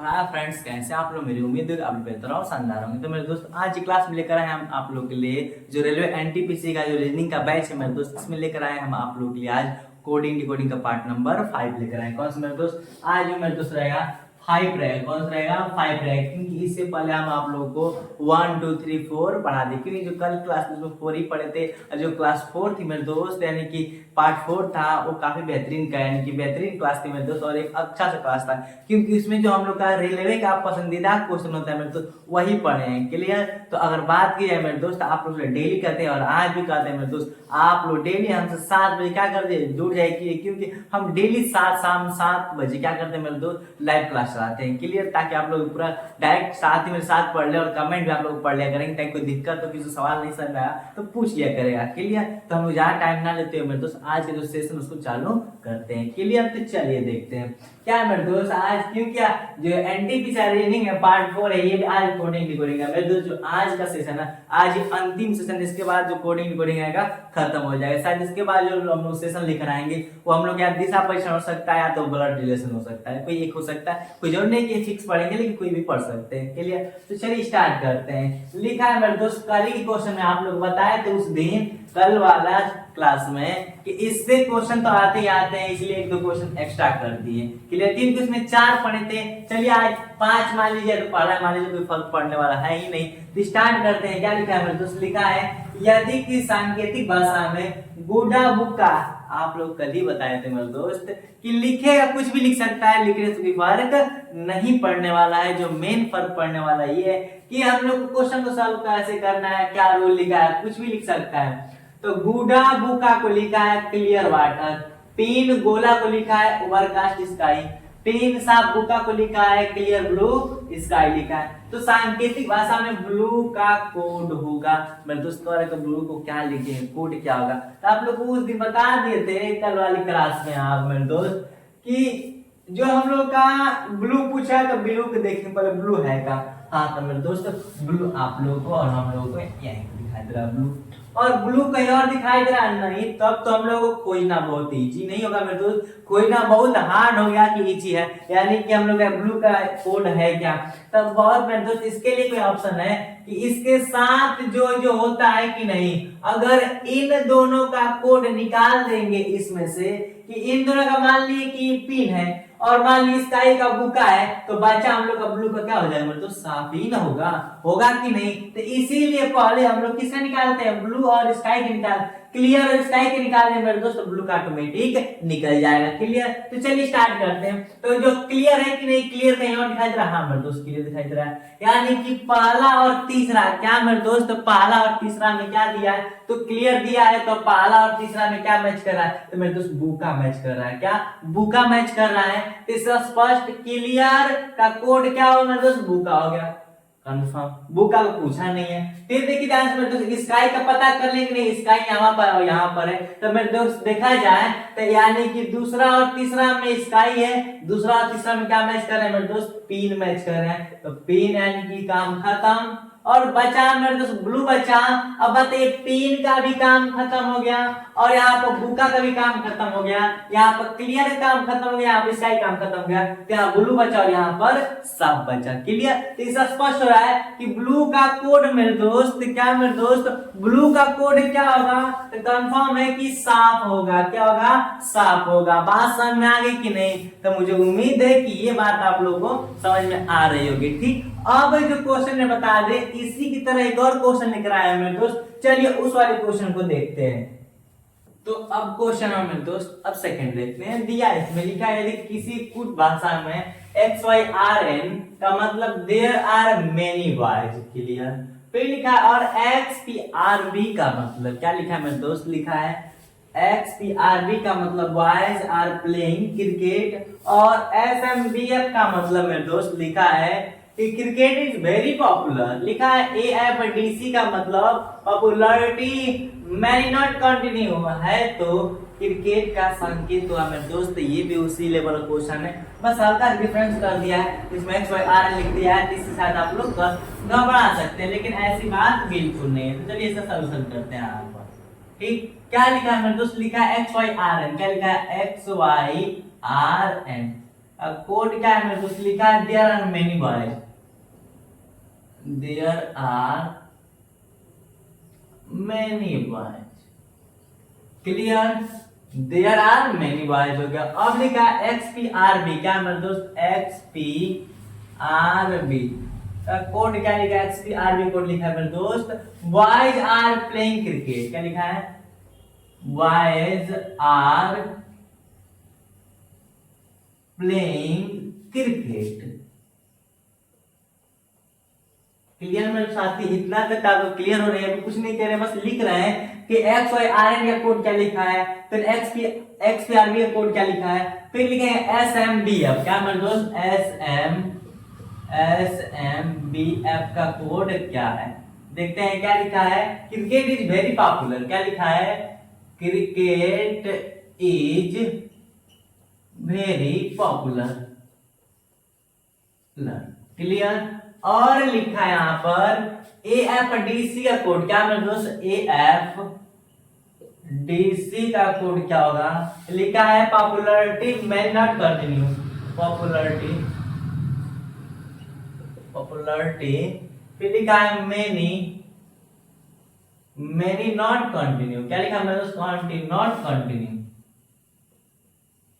Hi friends, कैसे आप लोग। मेरी उम्मीद है आप बेहतर और शानदार होंगे। तो मेरे दोस्त आज की क्लास में लेकर आए हम आप लोग के लिए जो रेलवे एनटीपीसी का जो रीजनिंग का बैच है मेरे दोस्त, इसमें लेकर आए हम आप लोग के लिए आज कोडिंग डिकोडिंग का पार्ट नंबर 5 लेकर आए। कौन सा मेरे दोस्त? आज जो मेरे दोस्त रहेगा 5 रहेगा। कौन सा रहेगा? 5 रहेगा, क्योंकि इससे पहले हम आप लोगों को 1 2 3 4 पढ़ा दी, क्योंकि जो कल क्लास में 4 ही पढ़े थे और जो क्लास 4 थी मेरे दोस्त, यानी कि पार्ट 4 था, वो काफी बेहतरीन का यानी कि बेहतरीन क्लास थी मेरे दोस्त और एक अच्छा सा क्लास था, क्योंकि इसमें जो हम लोग का रेलवे का पसंदीदा क्वेश्चन होता है मेरे दोस्त वही पढ़े हैं। क्लियर? तो अगर बात की जाए मेरे दोस्त, आप लोग डेली करते हैं और आज भी करते हैं मेरे दोस्त, आप लोग डेली हमसे 7 बजे क्या करते हैं, जुड़ जाए, क्योंकि हम डेली शाम 7 बजे क्या करते हैं मेरे दोस्त, लाइव क्लास चलाते हैं। क्लियर? ताकि आप लोग पूरा डायरेक्ट साथ ही मेरे साथ पढ़ ले और कमेंट भी आप लोग पढ़ लिया करेंगे, ताकि कोई दिक्कत हो, किसी सवाल नहीं समझ में आया तो पूछ लिया करेगा। क्लियर? तो हम लोग ज्यादा टाइम ना लेते हुए मेरे दोस्त आज के जो सेशन उसको चालू करते हैं। क्लियर? तो चलिए देखते हैं क्या मेरे दोस्त आज क्यों क्या जो एनटीपीसी रीजनिंग है पार्ट 4 है, ये भी आज कोडिंग डिकोडिंग है मेरे दोस्त। जो आज का सेशन है, आज ये अंतिम सेशन, इसके बाद जो कोडिंग डिकोडिंग आएगा खत्म हो जाएगा। शायद इसके बाद जो हम लोग सेशन लेकर आएंगे वो हम लोग या दिशा परीक्षण हो सकता है या तो ब्लड रिलेशन हो सकता है, कोई एक हो सकता है, कोई जरूर नहीं कि फिक्स पढ़ेंगे, लेकिन कोई भी पढ़ सकते हैं। क्लियर? तो चलिए स्टार्ट करते हैं। लिखा है मेरे दोस्त, कल ही क्वेश्चन में आप लोग बताए थे उस दिन कल वाला क्लास में कि इससे क्वेश्चन तो आते ही आते हैं, इसलिए एक दो क्वेश्चन एक्स्ट्रा कर दिए। क्लियर? 3 क्वेश्चन 4 पढ़े थे, चलिए आज 5 मान लीजिए, तो पढ़ा मान लीजिए, कोई फर्क पड़ने वाला है ही नहीं। तो स्टार्ट करते हैं। क्या लिखा है मेरे दोस्त? लिखा है यदि की सांकेतिक भाषा में गुडा बुका, आप लोग कल ही बताए थे मेरे दोस्त कि लिखेगा कुछ भी लिख सकता है, लिखने से कोई फर्क नहीं पड़ने वाला है। जो मेन फर्क पड़ने वाला ये है कि हम लोग को क्वेश्चन को सॉल्व कैसे करना है, क्या रूल लिखा है, कुछ भी लिख सकता है। तो गुडा बुका को लिखा है क्लियर वाटर, पीन गोला को लिखा है ओवरकास्ट स्काई, पीन साफ बुका को लिखा है क्लियर ब्लू स्काई लिखा है। तो सांकेतिक भाषा में ब्लू का कोड होगा मेरे दोस्त। तो ब्लू को क्या लिखे, कोड क्या होगा, तो आप लोग को उस दिन बता दिए थे कल वाली क्लास में आप मेरे दोस्त कि जो हम लोग का ब्लू पूछा है, तो ब्लू को देखने पर ब्लू है का, हाँ तो मेरे दोस्त ब्लू आप लोगों को और हम लोगों को यहीं दिखाई दे रहा ब्लू, और ब्लू कहीं और दिखाई दे रहा नहीं, तब तो हम लोगों को खोजना बहुत इजी नहीं होगा मेरे दोस्त, खोजना बहुत हार्ड हो गया कि इजी है, यानी कि हम लोग का ब्लू का कोड है क्या, तब बहुत मेरे दोस्त इसके लिए कोई ऑप्शन है कि इसके साथ जो जो होता है कि नहीं, अगर इन दोनों का कोड निकाल देंगे इसमें से कि इन दोनों का मान लिए कि पिन है और मान ली स्काई का बुका है, तो बच्चा हम लोग का ब्लू का क्या हो जाएगा मतलब, तो साफ ही ना होगा, होगा कि नहीं। तो इसीलिए पहले हम लोग किसका निकालते हैं, ब्लू और स्काई के निकाल, क्लियर और स्काई के निकालने मेरे दोस्त ब्लू का ऑटोमेटिक निकल जाएगा। क्लियर? तो चलिए स्टार्ट करते हैं। तो जो क्लियर है कि नहीं, क्लियर कहीं और दिखाई दे रहा है, हाँ मेरे दोस्त क्लियर दिखाई दे रहा है, यानी कि पहला और तीसरा, क्या मेरे दोस्त पहला और तीसरा में क्या दिया है, तो क्लियर दिया है, तो पहला और तीसरा में क्या मैच कर रहा है, तो मेरे दोस्त बुका मैच कर रहा है, क्या बुका मैच कर रहा है। तीसरा स्पष्ट क्लियर का कोड क्या हो मेरे दोस्त, बुका हो गया कंफर्म, बुका को पूछा नहीं है। फिर देखिए ध्यान से मेरे दोस्त स्काई का पता कर लेंगे, नहीं स्काई यहाँ पर और यहाँ पर है, तो मेरे दोस्त देखा जाए तो यानी कि दूसरा और तीसरा में स्काई है, दूसरा और तीसरा में क्या मैच कर रहे हैं मेरे दोस्त, पिन मैच कर रहे हैं, तो पिन यानी कि काम खत्म, और बचा मेरे दोस्त ब्लू बचा। अब बताइए पिन का भी काम खत्म हो गया और यहाँ पर बुका का भी काम खत्म हो गया, यहाँ पर क्लियर का काम खत्म हो गया, यहाँ पर स्काई काम खत्म हो गया, तो यहाँ ब्लू बचा और यहाँ पर सब बचा। क्लियर? तो इसका स्पष्ट हो रहा है कि ब्लू का कोड मेरे दोस्त क्या, मेरे दोस्त ब्लू का कोड क्या होगा, तो कंफर्म है कि साफ होगा। क्या होगा? साफ होगा। बात समझ में आ गई कि नहीं? तो मुझे उम्मीद है कि ये बात आप लोगों को समझ में आ रही होगी। ठीक, अब जो क्वेश्चन ने बता दे, इसी की तरह एक और क्वेश्चन लेकर आया मेरे दोस्त, चलिए उस वाले क्वेश्चन को देखते हैं। तो अब क्वेश्चन है मेरे दोस्त, अब सेकंड देखते हैं। दिया इसमें लिखा है यदि किसी कुछ भाषा में एक्स वाई आर एन का मतलब there are many boys, clear, फिर लिखा है और एक्स पी आर बी का मतलब क्या लिखा है मेरे दोस्त, लिखा है एक्स पी आर बी का मतलब बॉयज आर प्लेइंग क्रिकेट, और एस एम बी एफ का मतलब मेरे दोस्त लिखा है कि क्रिकेट इज वेरी पॉपुलर, लिखा है ए एफ डी सी का मतलब पॉपुलरिटी मैनी नॉट कंटिन्यू है, तो क्रिकेट का संकेत हुआ मेरे दोस्त। ये भी उसी लेवल का क्वेश्चन है, बस हल्का डिफरेंस कर दिया है, इसमें एक्स वाई आर लिख दिया है, इसके साथ आप लोग घबरा सकते हैं, लेकिन ऐसी बात बिल्कुल नहीं है। तो चलिए इसका सॉल्यूशन करते हैं यहाँ पर। ठीक, क्या लिखा है मेरे दोस्त, लिखा है एक्स वाई आर एन, क्या लिखा है X Y R N, code क्या है मेरे दोस्त, लिखा है there are many boys, there are many boys, clear, there are many boys हो गया। अब लिखा है XPRB, क्या मेरे दोस्त, XPRB कोड क्या लिखा है, XPRB कोड लिखा है मेरे दोस्त, बॉयज आर प्लेइंग क्रिकेट, क्या लिखा है, boys are playing cricket, clear मेरे साथी, इतना तक आपको क्लियर हो रही है, कुछ नहीं कह रहे, बस लिख रहे हैं कि XYRN का कोड क्या लिखा है, फिर XPRB का कोड क्या लिखा है, फिर लिखेंगे SMBF, क्या मेरे दोस्त, SMBF का कोड क्या है, देखते हैं क्या लिखा है, क्रिकेट इज वेरी पॉपुलर, क्या लिखा है, cricket is very popular, clear. और लिखा है यहाँ पर AFDC का कोड, क्या मेरे दोस्त, AFDC का कोड क्या होगा, लिखा है पॉपुलरिटी में नॉट कंटिन्यू, पॉपुलरिटी, फिर लिखा है मेनी नॉट कंटिन्यू, क्या लिखा है मेरे दोस्त, नॉट कंटिन्यू,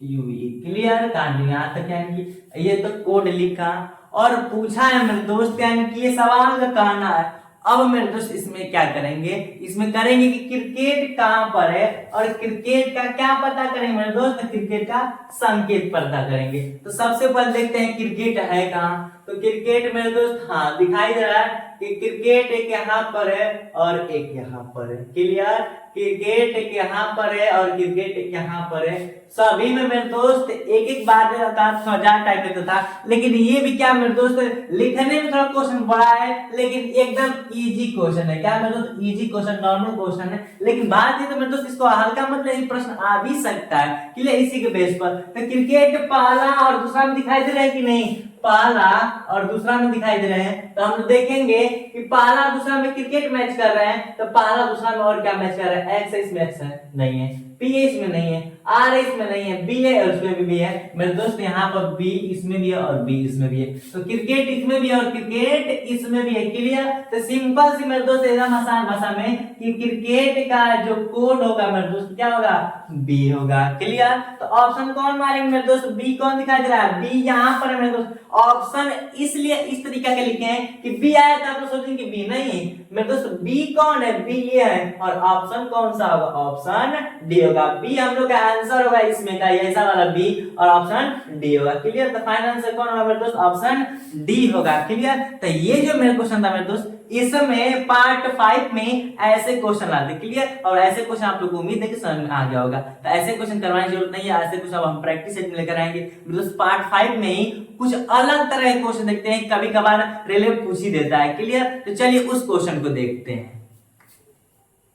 क्लियर, कंटिन्यू, यहाँ तक यानी कि ये तो कोड लिखा और पूछा है मेरे दोस्त, यानी कि ये सवाल का कहना है। अब मेरे दोस्त इसमें क्या करेंगे, इसमें करेंगे कि क्रिकेट कहां पर है और क्रिकेट का क्या पता करेंगे मेरे दोस्त, क्रिकेट का संकेत पता करेंगे। तो सबसे पहले देखते हैं क्रिकेट है कहां, तो क्रिकेट मेरे दोस्त हाँ दिखाई दे रहा है कि क्रिकेट एक यहाँ पर है और एक यहाँ पर है, क्लियर, क्रिकेट एक यहाँ पर है और क्रिकेट एक यहाँ पर है। सभी में मेरे दोस्त एक एक बार था, सजा टाइप का था, लेकिन ये भी क्या मेरे दोस्त लिखने में थोड़ा क्वेश्चन बड़ा है, लेकिन एकदम इजी क्वेश्चन है, क्या मेरे दोस्त, इजी क्वेश्चन, नॉर्मल क्वेश्चन है, लेकिन बात ये तो मेरे दोस्त इसको हल्का मतलब प्रश्न आ भी सकता है, क्लियर, इसी के बेस पर। तो क्रिकेट पहला और दूसरा में दिखाई दे रहा है कि नहीं, पहला और दूसरा में दिखाई दे रहे हैं, तो हम देखेंगे कि पहला और दूसरा में क्रिकेट मैच कर रहे हैं, तो पहला दूसरा में और क्या मैच कर रहे हैं, एक्स इसमें एक्स है नहीं है, पी इसमें नहीं है, आर इसमें नहीं है, बी है और उसमें भी है मेरे दोस्त, यहाँ पर बी इसमें भी है और बी इसमें भी है, तो क्रिकेट इसमें भी है और क्रिकेट इसमें भी है, क्लियर। तो सिंपल सी मेरे दोस्त एकदम आसान भाषा में कि क्रिकेट का जो कोड होगा मेरे दोस्त क्या होगा, बी होगा, क्लियर। तो ऑप्शन कौन मारेंगे मेरे दोस्त, बी कौन दिखाई दे रहा है, बी यहाँ पर है मेरे दोस्त। ऑप्शन इसलिए इस तरीके के लिखे हैं कि बी आया तो आप लोग सोचेंगे कि बी नहीं मेरे दोस्त, बी कौन है, बी ये है, और ऑप्शन कौन सा होगा, ऑप्शन डी होगा, बी हम लोग का आंसर होगा इसमें का, ऐसा वाला बी और ऑप्शन डी होगा, क्लियर। तो फाइनल आंसर कौन होगा मेरे दोस्त, ऑप्शन डी होगा, क्लियर। तो ये जो मेरे क्वेश्चन था मेरे दोस्त, इसमें पार्ट 5 में ऐसे क्वेश्चन आते, क्लियर, और ऐसे क्वेश्चन आप लोग को उम्मीद है कि समझ में आ गया होगा। तो ऐसे क्वेश्चन करवाने की जरूरत नहीं है, ऐसे कुछ अब हम प्रैक्टिस सेट में लेकर आएंगे दोस्त। पार्ट 5 में ही कुछ अलग तरह के क्वेश्चन देखते हैं, कभी कभार रेलवे पूछ ही देता है, क्लियर। तो चलिए उस क्वेश्चन को देखते हैं।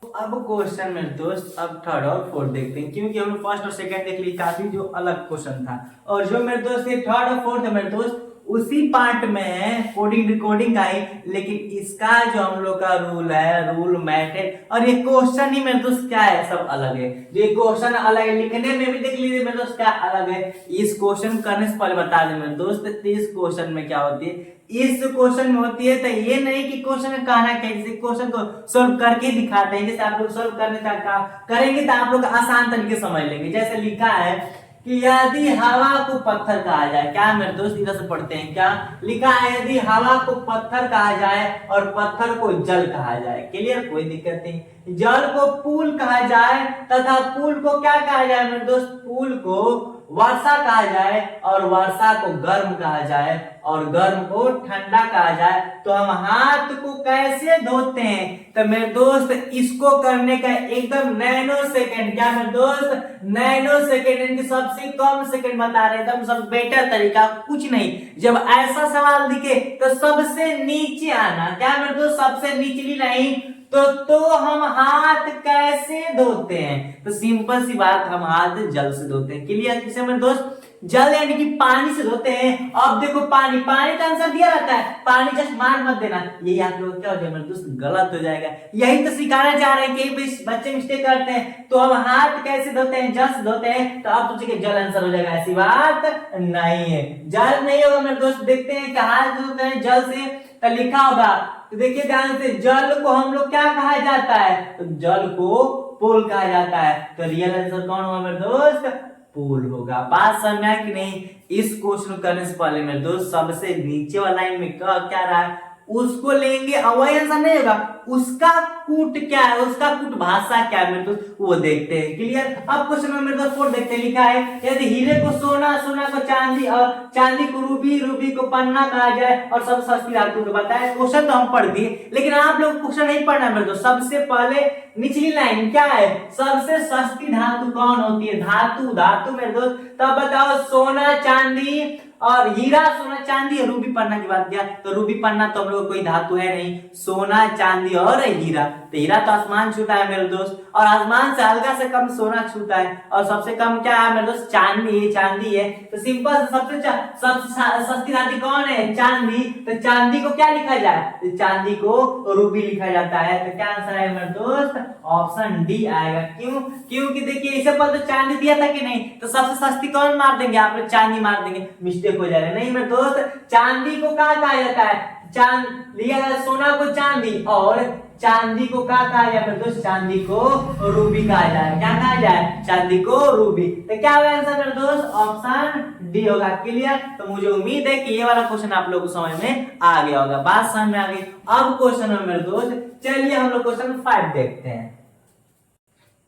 अब क्वेश्चन मेरे दोस्त अब थर्ड और फोर्थ देखते हैं, क्योंकि हम फर्स्ट और सेकंड देख लिए, काफी जो अलग क्वेश्चन था, और जो मेरे दोस्त ये थर्ड और फोर्थ है मेरे दोस्त उसी पार्ट में है, कोडिंग डिकोडिंग का ही, लेकिन इसका जो हम लोग का रूल है, रूल मेथड और ये क्वेश्चन ही मेरे दोस्त क्या है, सब अलग है। जो ये क्वेश्चन अलग है, लिखने में भी देख लीजिए मेरे दोस्त क्या अलग है। इस क्वेश्चन करने से पहले बता दें मेरे दोस्त, इस क्वेश्चन में क्या होती है, इस क्वेश्चन में होती है, तो ये नहीं कि क्वेश्चन में कहना क्या, जैसे क्वेश्चन को सोल्व करके दिखाते हैं, जैसे आप लोग सोल्व करने का करेंगे तो आप लोग आसान तरीके से समझ लेंगे। जैसे लिखा है कि यदि हवा को पत्थर कहा जाए, क्या मेरे दोस्त इधर से पढ़ते हैं, क्या लिखा है, यदि हवा को पत्थर कहा जाए और पत्थर को जल कहा जाए, क्लियर, कोई दिक्कत नहीं। जल को पूल कहा जाए तथा पूल को क्या कहा जाए मेरे दोस्त, पूल को वर्षा कहा जाए और वर्षा को गर्म कहा जाए और गर्म को ठंडा कहा जाए, तो हम हाथ को कैसे धोते हैं। तो मेरे दोस्त इसको करने का एकदम नैनो सेकंड, क्या मेरे दोस्त, नैनो सेकंड, इनकी सबसे कम सेकंड बता रहे, एकदम सब बेटर तरीका, कुछ नहीं। जब ऐसा सवाल दिखे तो सबसे नीचे आना, क्या मेरे दोस्त, सबसे निचली नहीं, तो हम हाथ कैसे धोते हैं, तो सिंपल सी बात, हम हाथ जल से धोते हैं, क्लियर। किसे मेरे दोस्त, जल यानी कि पानी से धोते हैं। अब देखो पानी का आंसर दिया रहता है, पानी जस्ट मार मत देना, यही आप लोग क्या हो जाएगा मेरे दोस्त, गलत हो जाएगा। यही तो सिखाना चाह रहे हैं कि बच्चे मिस्टेक करते हैं, तो हम हाथ कैसे धोते हैं, जल से धोते हैं, तो अब सोचिए जल आंसर हो जाएगा, ऐसी बात नहीं है, जल नहीं होगा मेरे दोस्त। देखते हैं कहाँ धोते हैं जल से, तो लिखा होगा, तो देखिए ध्यान से, जल को हम लोग क्या कहा जाता है, तो जल को पूल कहा जाता है, तो रियल आंसर कौन होगा मेरे दोस्त, पूल होगा। बात समझ में कि नहीं। इस क्वेश्चन करने से पहले मेरे दोस्त सबसे नीचे वाला लाइन में क्या रहा है उसको लेंगे, वही आंसर नहीं होगा, उसका कूट क्या है, उसका कूट भाषा क्या है मेरे दोस्त, वो देखते हैं। क्लियर। अब क्वेश्चन में मेरे दोस्त 4 देखते हैं, लिखा है यदि हीरे को सोना, सोना को चांदी और चांदी को रूबी, रूबी को पन्ना कहा जाए और सब सस्ती धातु को बताया। क्वेश्चन तो हम पढ़ दिए, लेकिन आप लोग क्वेश्चन नहीं पढ़ना मेरे दोस्त। सबसे पहले निचली लाइन क्या है, सबसे सस्ती धातु कौन होती है, धातु, धातु मेरे दोस्त। तब बताओ सोना, चांदी और हीरा, सोना चांदी, रूबी पन्ना की बात किया, तो रूबी पन्ना तो हम लोग कोई धातु है नहीं, सोना चांदी और हीरा, तो हीरा तो आसमान छूता है मेरे दोस्त, और आसमान से हल्का से कम सोना छूता है, और सबसे कम क्या है मेरे दोस्त, चांदी, चांदी है। तो सिंपल, सबसे सस्ती धातु कौन है, चांदी, तो चांदी को क्या लिखा जाए, तो चांदी को रूबी लिखा जाता है। तो क्या आंसर है मेरे दोस्त, ऑप्शन डी आएगा। क्यों, क्योंकि देखिए इससे पहले तो चांदी दिया था कि नहीं, तो सबसे सस्ती कौन मार देंगे, आप लोग चांदी मार देंगे, मिस्टेक हो जाएगा। नहीं मेरे दोस्त, चांदी को क्या कहा जाता है, चांद लिया जाता है, सोना को चांदी, और चांदी को क्या कहा जाए मेरे दोस्त, चांदी को रूबी कहा जाए। क्या कहा जाए, चांदी को रूबी। तो क्या होगा आंसर मेरे दोस्त, ऑप्शन डी होगा। क्लियर। तो मुझे उम्मीद है कि ये वाला क्वेश्चन आप लोगों को समझ में आ गया होगा, बात समझ में आ गई। अब क्वेश्चन में मेरे दोस्त, चलिए हम लोग क्वेश्चन 5 देखते हैं।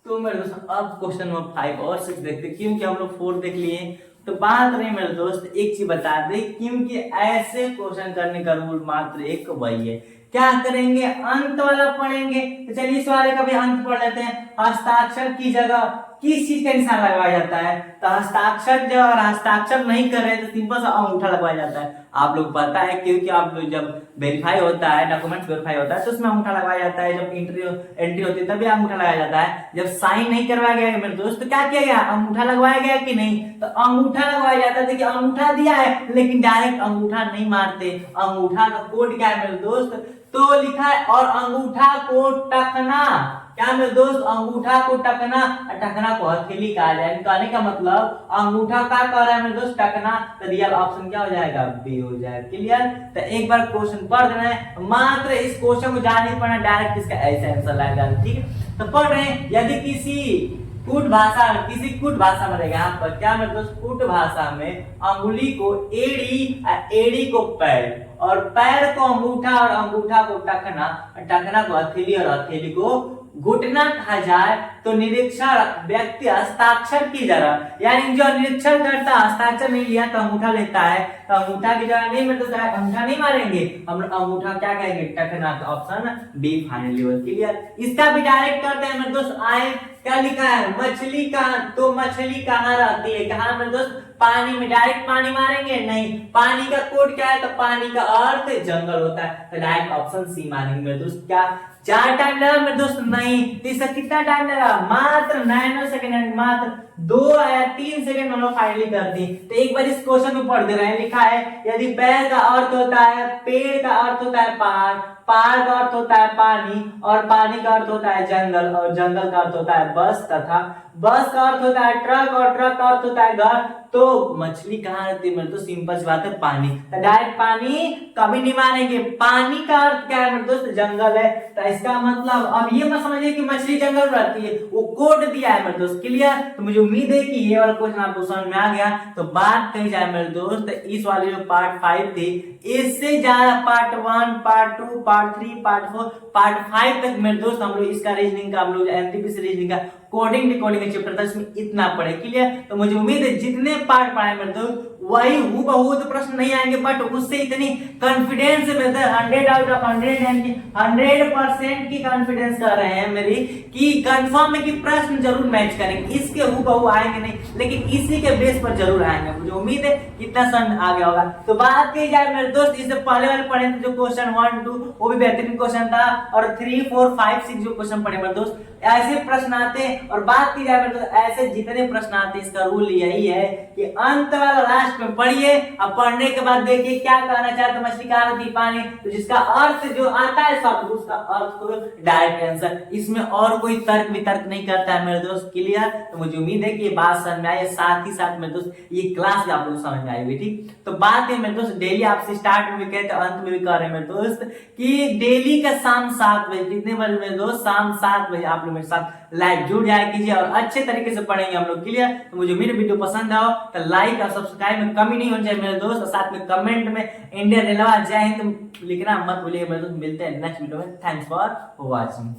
तो मेरे दोस्त अब क्वेश्चन नंबर 5 और 6 देखते हैं, क्योंकि हम लोग 4 देख लिए। तो बात रही मेरे दोस्त, एक चीज बता दे, क्योंकि ऐसे क्वेश्चन करने का रूल मात्र एक वही है, क्या करेंगे, अंत वाला पढ़ेंगे। तो चलिए इस वाले का भी अंत पढ़ लेते हैं। हस्ताक्षर की जगह किस चीज का निशान लगवाया जाता है, तो हस्ताक्षर जब अगर हस्ताक्षर नहीं कर रहे तो सिंपल सा अंगूठा लगवाया जाता है। आप लोग पता है, क्योंकि आप लोग जब वेरीफाई होता है, डॉक्यूमेंट वेरीफाई होता है, तो उसमें अंगूठा लगाया जाता है। जब एंट्री होती है तभी अंगूठा लगाया जाता है। जब साइन नहीं करवाया गया मेरे दोस्त, तो क्या किया गया, अंगूठा लगवाया गया कि नहीं, तो अंगूठा लगवाया जाता है। देखिए अंगूठा दिया है, लेकिन डायरेक्ट अंगूठा नहीं मारते, अंगूठा का कोड क्या है मेरे दोस्त, तो लिखा है और अंगूठा को टकना, क्या मेरे दोस्त, अंगूठा को टकना, टकना को हथेली कहा जाए। कहने का मतलब अंगूठा क्या कह रहा है मेरे दोस्त, टकना, तो रियल ऑप्शन क्या हो जाएगा, बी हो जाएगा। क्लियर। तो एक बार क्वेश्चन पढ़ देना है, मात्र इस क्वेश्चन को जान नहीं पढ़ना, डायरेक्ट इसका ऐसा आंसर लाएगा। ठीक है, तो पढ़ रहे हैं, यदि किसी कूट भाषा में रहेगा यहाँ पर, क्या मेरे दोस्त, कूट भाषा में अंगुली को एड़ी, एड़ी को पैर, और पैर को अंगूठा, और अंगूठा को टकना, टकना को हथेली, और हथेली को घुटना कहा जाए, तो निरीक्षण व्यक्ति हस्ताक्षर की जगह, यानी जो निरीक्षण करता हस्ताक्षर नहीं लिया तो अंगूठा लेता है, तो अंगूठा की जगह नहीं मतलब अंगूठा नहीं मारेंगे हम, अंगूठा क्या कहेंगे, टकना। का ऑप्शन बी फाइनली। क्लियर। इसका भी डायरेक्ट करते हैं मेरे दोस्त। आए क्या लिखा है, मछली कहाँ, तो मछली कहाँ रहती है, कहाँ मेरे दोस्त, पानी में। डायरेक्ट पानी मारेंगे नहीं, पानी का कोड क्या है, तो पानी का अर्थ जंगल होता है, तो डायरेक्ट ऑप्शन सी मारेंगे मेरे दोस्त। क्या 4 टाइम लगा मेरे दोस्त, नहीं, तो इसका कितना टाइम लगा, मात्र 9 सेकंड, मात्र 2 या 3 सेकंड हम लोग फाइनली कर दी। तो एक बार इस क्वेश्चन को पढ़ दे रहे हैं, लिखा है यदि पैर का अर्थ होता है, पेड़ का अर्थ होता है पहाड़, पहाड़ का अर्थ होता है पानी, और पानी का अर्थ होता है जंगल, और जंगल का अर्थ होता है बस, तथा बस का अर्थ होता है ट्रक, और ट्रक का अर्थ होता है घर, तो मछली कहाँ रहती है, तो सिंपल सी बात है, पानी। तो डायरेक्ट पानी कभी नहीं मानेंगे, पानी का अर्थ क्या है मेरे दोस्त, जंगल है। तो इसका मतलब अब ये मत समझिए कि मछली जंगल रहती है, वो कोड दिया है मेरे दोस्त। क्लियर। तो मुझे उम्मीद है कि ये वाला क्वेश्चन आपको समझ में आ गया। तो बात कही जाए मेरे दोस्त, इस वाले जो पार्ट 5 थी, इससे ज्यादा part 1, part 2, part 3, part 4, part 5 तक मेरे दोस्त हम लोग इसका रीजनिंग का, हम लोग एनटीपीसी रीजनिंग का कोडिंग डिकोडिंग का चैप्टर था, इसमें इतना पढ़े। क्लियर। तो मुझे उम्मीद है जितने पार्ट पढ़ाए मेरे दोस्त वही हूबहू तो प्रश्न नहीं आएंगे, बट उससे इतनी कॉन्फिडेंस से 100 आउट ऑफ 100 यानी कि 100% की कॉन्फिडेंस कर रहे हैं मेरी कि कंफर्म है कि प्रश्न जरूर मैच करेंगे। इसके हूबहू आएंगे नहीं, लेकिन इसी के बेस पर जरूर आएंगे। मुझे उम्मीद है कितना सन आ गया होगा। तो बात की जाए मेरे दोस्त, इससे पहले वाले पढ़े थे जो क्वेश्चन 1, 2 वो भी बेहतरीन क्वेश्चन था, और 3, 4, 5, 6 जो क्वेश्चन पढ़े मेरे दोस्त ऐसे प्रश्न आते हैं। और बात की जाए तो ऐसे जितने प्रश्न आते हैं इसका रूल यही है कि अंत वाला लास्ट में पढ़िए, अब पढ़ने के बाद देखिए क्या कहना चाहते तो मछली कहाँ रहती पानी, तो जिसका अर्थ जो आता है शब्द उसका अर्थ को डायरेक्ट आंसर, इसमें और कोई तर्क वितर्क नहीं करता है मेरे दोस्त। क्लियर? तो मुझे उम्मीद है कि ये बात समझ में आई, साथ ही साथ मेरे दोस्त ये क्लास भी आप लोग समझ में आई हुई। ठीक, तो बात है मेरे दोस्त डेली आपसे स्टार्ट में भी कहते अंत में भी कह रहे हैं मेरे दोस्त कि डेली का शाम 7 बजे, कितने बजे मेरे दोस्त? शाम 7 बजे आप लोग मेरे साथ लाइव जुड़ जाए कीजिए और अच्छे तरीके से पढ़ेंगे हम लोग। क्लियर? तो मुझे मेरी वीडियो पसंद आओ तो लाइक और सब्सक्राइब में कमी नहीं होनी चाहिए मेरे दोस्त, और साथ में कमेंट में इंडिया रेलवा जय हिंद लिखना मत भूलिए मेरे दोस्त। मिलते हैं नेक्स्ट वीडियो में। Thanks for watching.